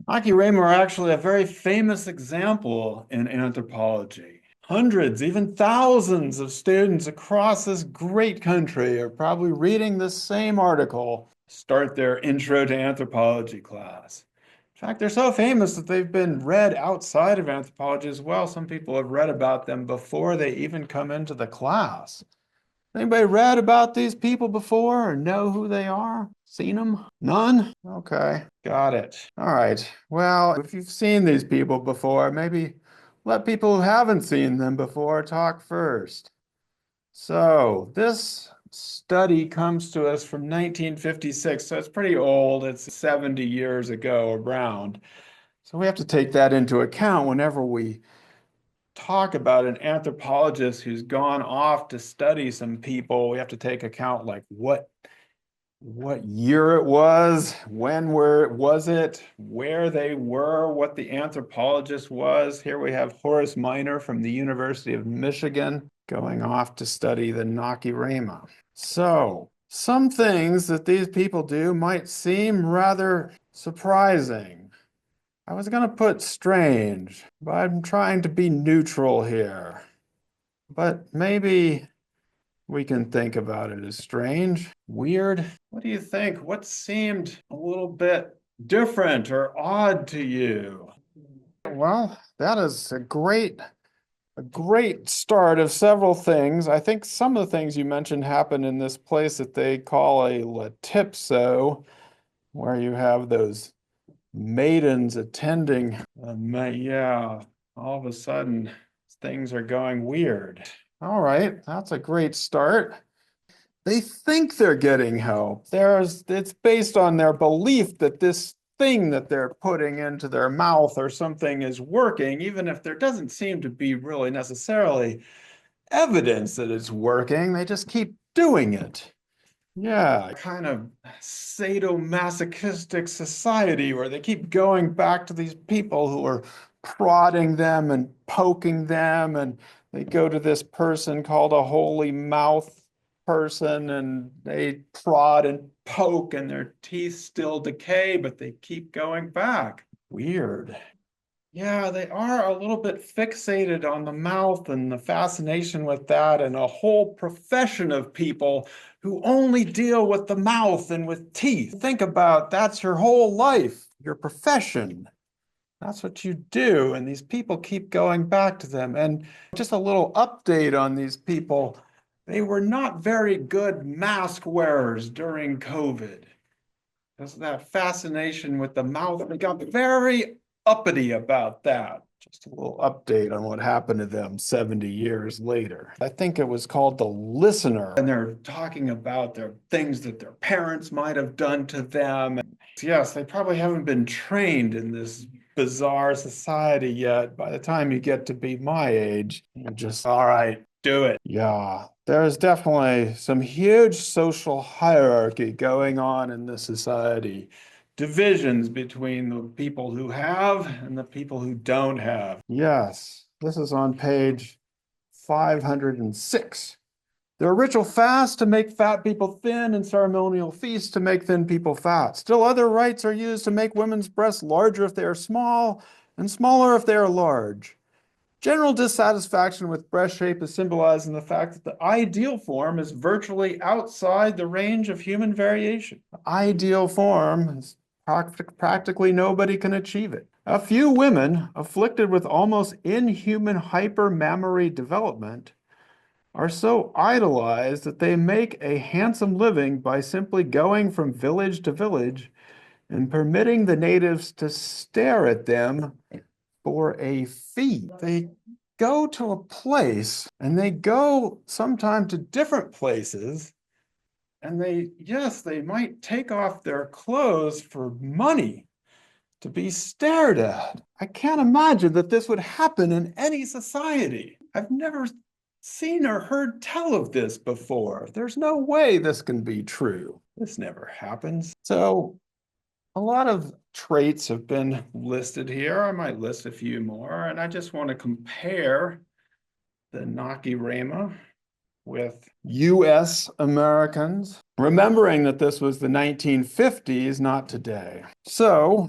Nacirema are actually a very famous example in anthropology. Hundreds, even thousands of students across this great country are probably reading this same article, start their Intro to Anthropology class. In fact, they're so famous that they've been read outside of anthropology as well. Some people have read about them before they even come into the class. Anybody read about these people before or know who they are? Seen them? None? Okay, got it. All right. Well, if you've seen these people before, maybe let people who haven't seen them before talk first. So, this study comes to us from 1956, so it's pretty old. It's 70 years ago around. So, we have to take that into account whenever we talk about an anthropologist who's gone off to study some people. We have to take account like what year it was, was it, where they were, what the anthropologist was. Here we have Horace Miner from the University of Michigan going off to study the Nacirema. So, some things that these people do might seem rather surprising. I was going to put strange, but I'm trying to be neutral here. But maybe we can think about it as strange, weird. What do you think? What seemed a little bit different or odd to you? Well, that is a great start of several things. I think some of the things you mentioned happen in this place that they call a Latipso, where you have those maidens attending. Yeah, all of a sudden things are going weird. All right, that's a great start. They think they're getting help. It's based on their belief that this thing that they're putting into their mouth or something is working, even if there doesn't seem to be really necessarily evidence that it's working. They just keep doing it. Yeah, kind of sadomasochistic society where they keep going back to these people who are prodding them and poking them, and they go to this person called a holy mouth person, and they prod and poke, and their teeth still decay, but they keep going back. Weird. Yeah, they are a little bit fixated on the mouth and the fascination with that, and a whole profession of people who only deal with the mouth and with teeth. Think about that's your whole life, your profession. That's what you do. And these people keep going back to them. And just a little update on these people. They were not very good mask wearers during COVID. Because of that fascination with the mouth. They got very uppity about that. Just a little update on what happened to them 70 years later. I think it was called The Listener. And they're talking about their things that their parents might have done to them. And yes, they probably haven't been trained in this bizarre society yet. By the time you get to be my age, you're just, all right, do it. Yeah, there's definitely some huge social hierarchy going on in this society. Divisions between the people who have and the people who don't have. Yes, this is on page 506. There are ritual fasts to make fat people thin and ceremonial feasts to make thin people fat. Still, other rites are used to make women's breasts larger if they are small and smaller if they are large. General dissatisfaction with breast shape is symbolized in the fact that the ideal form is virtually outside the range of human variation. The ideal form is practically nobody can achieve it. A few women afflicted with almost inhuman hypermammary development are so idolized that they make a handsome living by simply going from village to village and permitting the natives to stare at them for a fee. They go to a place and they go sometime to different places and yes, they might take off their clothes for money to be stared at. I can't imagine that this would happen in any society. I've never seen or heard tell of this before. There's no way this can be true. This never happens. So a lot of traits have been listed here. I might list a few more, and I just want to compare the Nacirema with US Americans, remembering that this was the 1950s, not today. So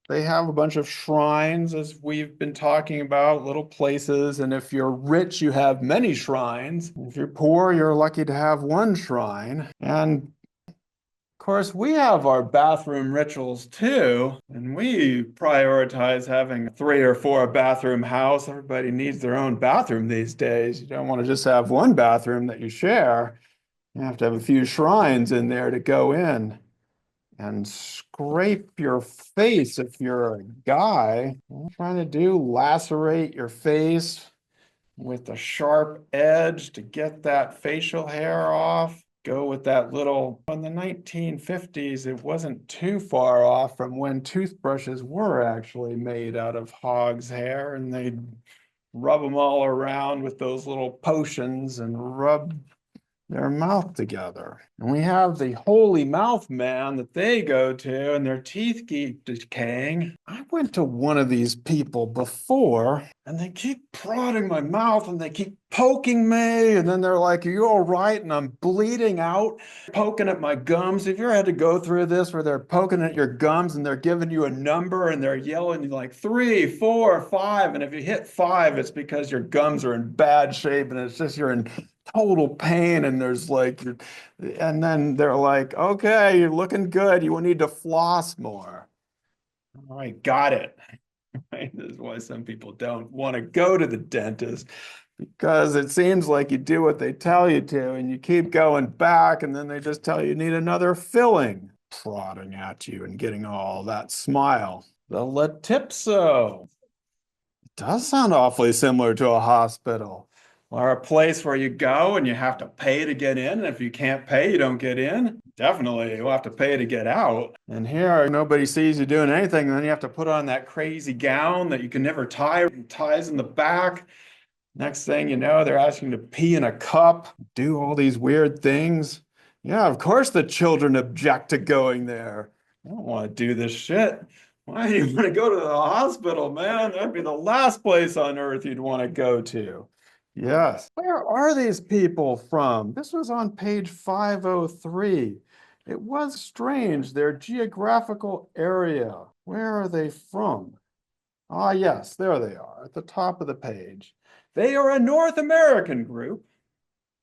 They have a bunch of shrines, as we've been talking about, little places. And if you're rich, you have many shrines. If you're poor, you're lucky to have one shrine. And of course, we have our bathroom rituals too, and we prioritize having a 3 or 4 bathroom house. Everybody needs their own bathroom these days. You don't want to just have one bathroom that you share. You have to have a few shrines in there to go in and scrape your face if you're a guy. What are you trying to do? Lacerate your face with a sharp edge to get that facial hair off. Go with that little, in the 1950s, it wasn't too far off from when toothbrushes were actually made out of hog's hair, and they'd rub them all around with those little potions and rub their mouth together. And we have the holy mouth man that they go to, and their teeth keep decaying. I went to one of these people before, and they keep prodding my mouth and they keep poking me. And then they're like, "Are you all right?" And I'm bleeding out, poking at my gums. Have you ever had to go through this where they're poking at your gums and they're giving you a number and they're yelling like 3, 4, 5? And if you hit 5, it's because your gums are in bad shape and it's just you're in total pain, and there's like, and then they're like, "Okay, you're looking good. You will need to floss more." All right, got it. Right? This is why some people don't want to go to the dentist, because it seems like you do what they tell you to, and you keep going back, and then they just tell you need another filling, prodding at you and getting all that smile. The Latipso. It does sound awfully similar to a hospital or a place where you go and you have to pay to get in. And if you can't pay, you don't get in. Definitely, you'll have to pay to get out. And here, nobody sees you doing anything. And then you have to put on that crazy gown that you can never tie, it ties in the back. Next thing you know, they're asking you to pee in a cup, do all these weird things. Yeah, of course the children object to going there. I don't want to do this shit. Why do you want to go to the hospital, man? That'd be the last place on earth you'd want to go to. Yes. Where are these people from? This was on page 503. It was strange, their geographical area. Where are they from? Ah, yes, there they are at the top of the page. They are a North American group.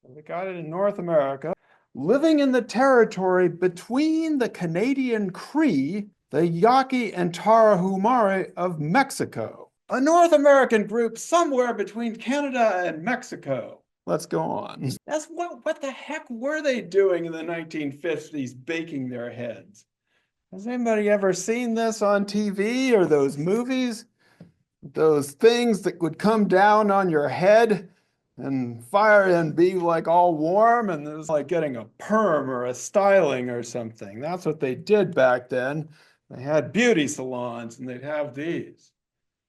They got it in North America, living in the territory between the Canadian Cree, the Yaqui, and Tarahumare of Mexico. A North American group somewhere between Canada and Mexico. Let's go on. That's what the heck were they doing in the 1950s, baking their heads? Has anybody ever seen this on TV or those movies? Those things that would come down on your head and fire and be like all warm, and it was like getting a perm or a styling or something. That's what they did back then. They had beauty salons and they'd have these.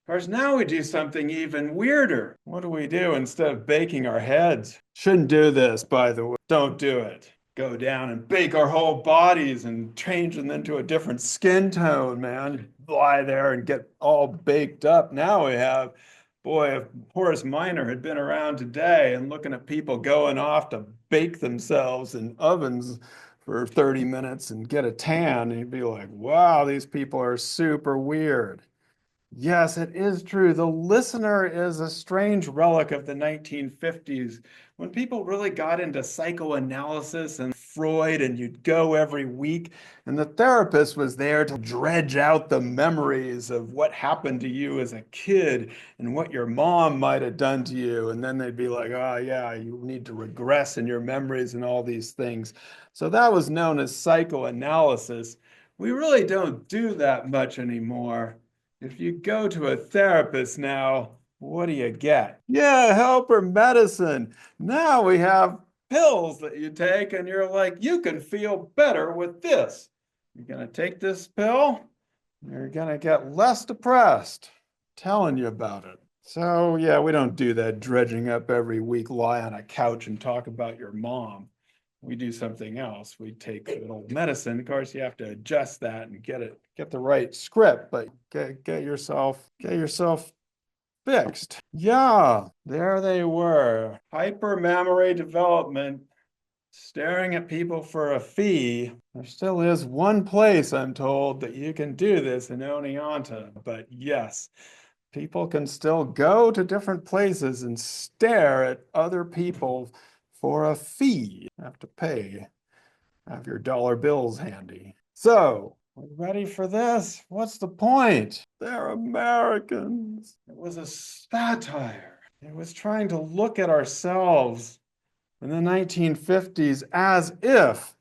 Of course, now we do something even weirder. What do we do instead of baking our heads? Shouldn't do this, by the way. Don't do it. Go down and bake our whole bodies and change them into a different skin tone, man. Lie there and get all baked up. Now we have, boy, if Horace Miner had been around today and looking at people going off to bake themselves in ovens for 30 minutes and get a tan, he'd be like, "Wow, these people are super weird." Yes, it is true. The Listener is a strange relic of the 1950s when people really got into psychoanalysis and Freud, and you'd go every week, and the therapist was there to dredge out the memories of what happened to you as a kid and what your mom might have done to you. And then they'd be like, "Oh, yeah, you need to regress in your memories and all these things." So that was known as psychoanalysis. We really don't do that much anymore. If you go to a therapist now, what do you get? Yeah, help or medicine. Now we have pills that you take, and you're like, "You can feel better with this. You're going to take this pill, you're going to get less depressed." Telling you about it. So, yeah, we don't do that dredging up every week, lie on a couch and talk about your mom. We do something else. We take little medicine. Of course, you have to adjust that and get the right script, but get yourself fixed. Yeah, there they were. Hypermammary development staring at people for a fee. There still is one place, I'm told, that you can do this in Oneonta. But yes, people can still go to different places and stare at other people for a fee. You have to pay. Have your dollar bills handy. So, ready for this? What's the point? They're Americans. It was a satire. It was trying to look at ourselves in the 1950s as if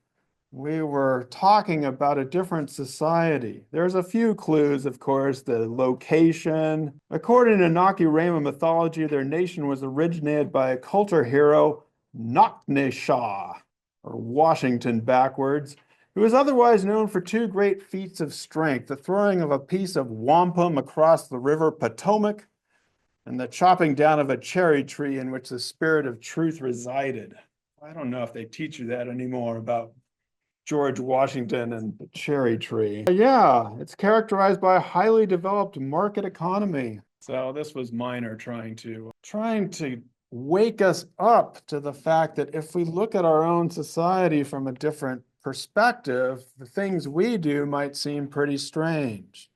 we were talking about a different society. There's a few clues, of course, the location. According to Nacirema mythology, their nation was originated by a culture hero, Naknesha, or Washington backwards, who was otherwise known for two great feats of strength, the throwing of a piece of wampum across the river Potomac and the chopping down of a cherry tree in which the spirit of truth resided. I don't know if they teach you that anymore about George Washington and the cherry tree. Yeah, it's characterized by a highly developed market economy. So this was Miner trying to wake us up to the fact that if we look at our own society from a different perspective, the things we do might seem pretty strange.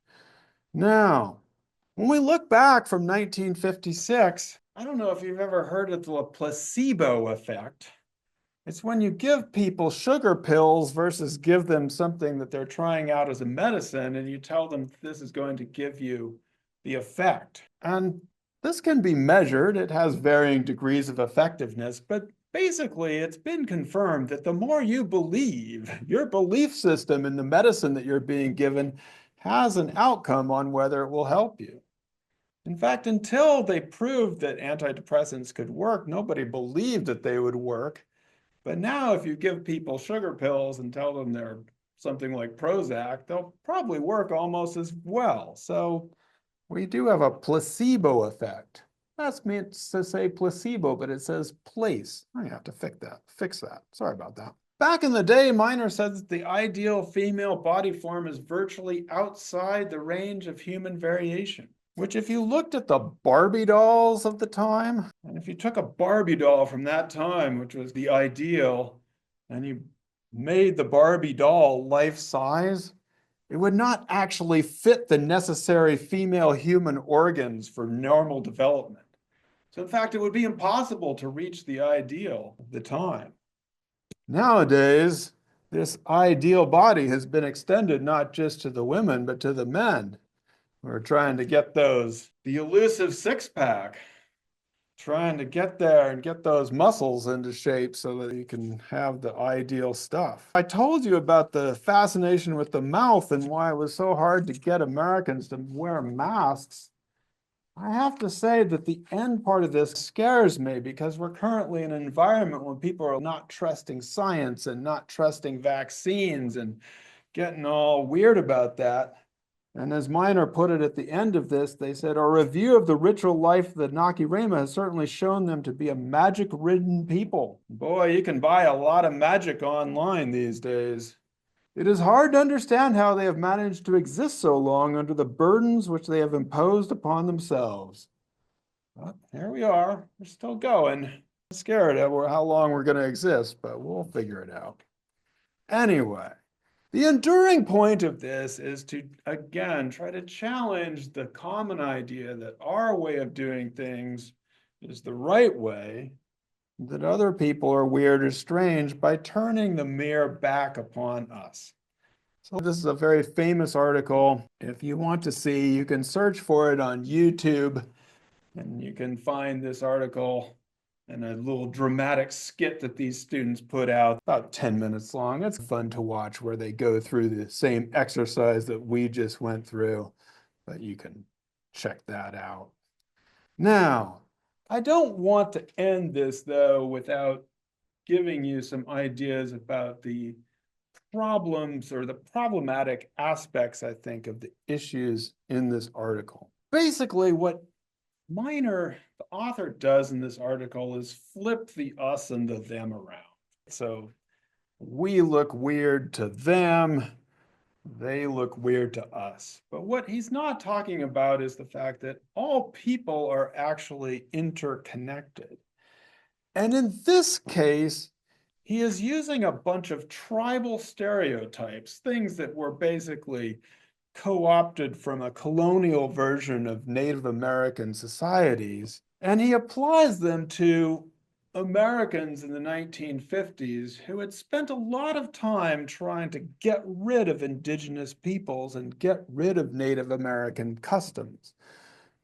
Now, when we look back from 1956, I don't know if you've ever heard of the placebo effect. It's when you give people sugar pills versus give them something that they're trying out as a medicine, and you tell them this is going to give you the effect. And this can be measured. It has varying degrees of effectiveness, but basically it's been confirmed that the more you believe, your belief system in the medicine that you're being given has an outcome on whether it will help you. In fact, until they proved that antidepressants could work, nobody believed that they would work. But now if you give people sugar pills and tell them they're something like Prozac, they'll probably work almost as well. So we do have a placebo effect. That's meant to say placebo, but it says place. I have to fix that. Sorry about that. Back in the day, Miner said that the ideal female body form is virtually outside the range of human variation. Which if you looked at the Barbie dolls of the time, and if you took a Barbie doll from that time, which was the ideal, and you made the Barbie doll life size, it would not actually fit the necessary female human organs for normal development. So in fact, it would be impossible to reach the ideal of the time. Nowadays, this ideal body has been extended not just to the women, but to the men. We're trying to get the elusive six-pack, trying to get there and get those muscles into shape so that you can have the ideal stuff. I told you about the fascination with the mouth and why it was so hard to get Americans to wear masks. I have to say that the end part of this scares me because we're currently in an environment when people are not trusting science and not trusting vaccines and getting all weird about that. And as Miner put it at the end of this, they said, "Our review of the ritual life of the Nacirema has certainly shown them to be a magic-ridden people." Boy, you can buy a lot of magic online these days. It is hard to understand how they have managed to exist so long under the burdens which they have imposed upon themselves. Well, here we are. We're still going. I'm scared of how long we're going to exist, but we'll figure it out. Anyway. The enduring point of this is to, again, try to challenge the common idea that our way of doing things is the right way, that other people are weird or strange by turning the mirror back upon us. So this is a very famous article. If you want to see, you can search for it on YouTube, and you can find this article and a little dramatic skit that these students put out, about 10 minutes long. It's fun to watch where they go through the same exercise that we just went through, but you can check that out. Now, I don't want to end this, though, without giving you some ideas about the problems or the problematic aspects, I think, of the issues in this article. Basically, what Miner, the author, does in this article is flip the us and the them around. So we look weird to them, they look weird to us. But what he's not talking about is the fact that all people are actually interconnected. And in this case, He is using a bunch of tribal stereotypes, things that were basically co-opted from a colonial version of Native American societies, and he applies them to Americans in the 1950s who had spent a lot of time trying to get rid of indigenous peoples and get rid of Native American customs.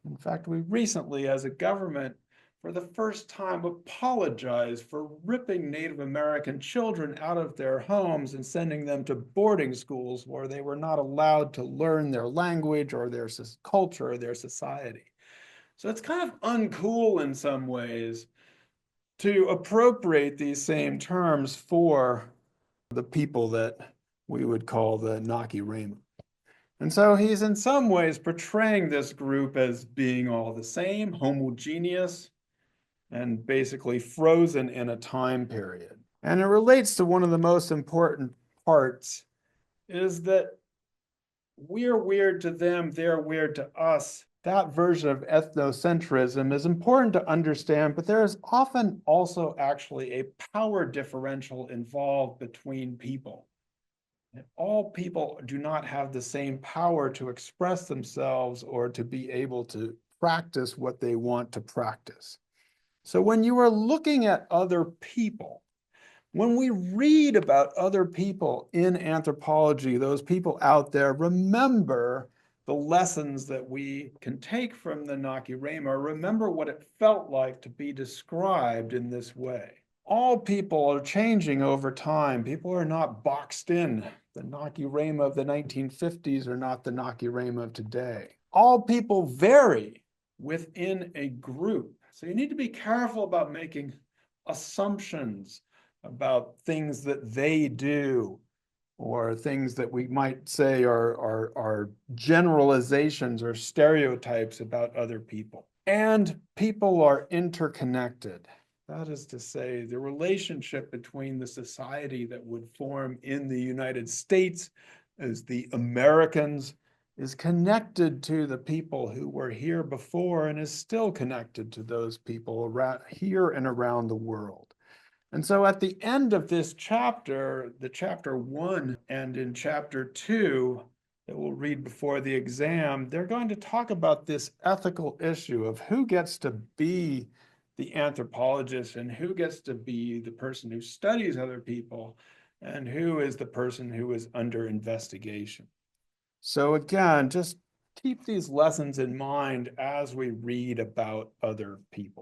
In fact, we recently, as a government, for the first time, apologized for ripping Native American children out of their homes and sending them to boarding schools where they were not allowed to learn their language or their culture or their society. So it's kind of uncool in some ways to appropriate these same terms for the people that we would call the Nacirema. And so he's in some ways portraying this group as being all the same, homogeneous, and basically frozen in a time period. And it relates to one of the most important parts is that we're weird to them, they're weird to us. That version of ethnocentrism is important to understand, but there is often also actually a power differential involved between people. And all people do not have the same power to express themselves or to be able to practice what they want to practice. So when you are looking at other people, when we read about other people in anthropology, those people out there, remember the lessons that we can take from the Nacirema. Remember what it felt like to be described in this way. All people are changing over time. People are not boxed in. The Nacirema of the 1950s are not the Nacirema of today. All people vary within a group. So you need to be careful about making assumptions about things that they do or things that we might say are generalizations or stereotypes about other people. And people are interconnected. That is to say, the relationship between the society that would form in the United States as the Americans is connected to the people who were here before and is still connected to those people around here and around the world. And so at the end of this chapter, the chapter 1 and in chapter 2 that we'll read before the exam, they're going to talk about this ethical issue of who gets to be the anthropologist and who gets to be the person who studies other people and who is the person who is under investigation. So again, just keep these lessons in mind as we read about other people.